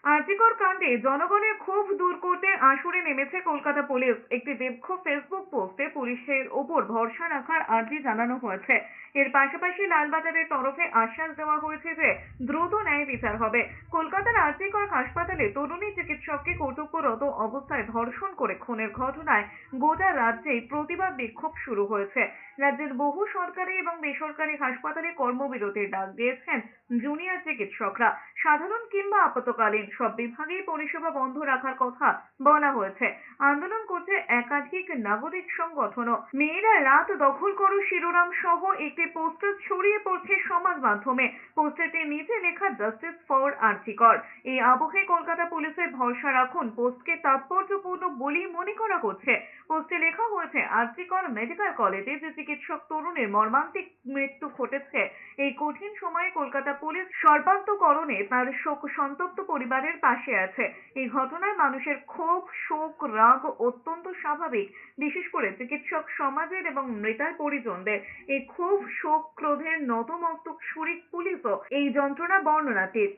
আরজিকর কাণ্ডে জনগণের ক্ষোভ দূর করতে আসরে নেমেছে কলকাতা পুলিশ। একটি দীর্ঘ ফেসবুক পোস্টে পুলিশের ওপর ভরসা রাখার আর্জি জানানো হয়েছে। এর পাশাপাশি লালবাজারের তরফে আশ্বাস দেওয়া হয়েছে যে দ্রুত ন্যায় বিচার হবে। কলকাতার আরজিকর হাসপাতালে তরুণী চিকিৎসককে কর্তব্যরত অবস্থায় ধর্ষণ করে খুনের ঘটনায় গোটা রাজ্যেই প্রতিবাদ বিক্ষোভ শুরু হয়েছে। রাজ্যের বহু সরকারি এবং বেসরকারি হাসপাতালে কর্মবিরতির ডাক দিয়েছেন জুনিয়র চিকিৎসকরা। সাধারণ কিংবা আপতকালীন সব বিভাগেই পরিষেবা বন্ধ রাখার কথা বলা হয়েছে। আন্দোলন করছে একাধিক নাগরিক সংগঠনও। মেয়েরা রাত দখল করো শিরোনাম সহ একটি পোস্টার ছড়িয়ে পড়ছে সমাজ মাধ্যমে। পোস্টারটির নিচে লেখা জাস্টিস ফর আরজিকর। এই আবহে কলকাতা পুলিশের ভরসা রাখুন পোস্টকে তাৎপর্যপূর্ণ বলেই মনে করা হচ্ছে। পোস্টে লেখা হয়েছে, আরজিকর মেডিকেল কলেজে যে চিকিৎসক তরুণের মর্মান্তিক মৃত্যু ঘটেছে, এই কঠিন সময়ে কলকাতা পুলিশ সর্বান্তকরণে তার শোক সন্তপ্ত পরিবারের পাশে আছে। এই ঘটনায় মানুষের ক্ষোভ, শোক, রাগ অত্যন্ত স্বাভাবিক, বিশেষ করে চিকিৎসক সমাজের এবং মৃতার পরিজনদের। এই ক্ষোভ, শোক, ক্রোধের নতমস্তক সুরে পুলিশও এই যন্ত্রণা বর্ণনাতীত।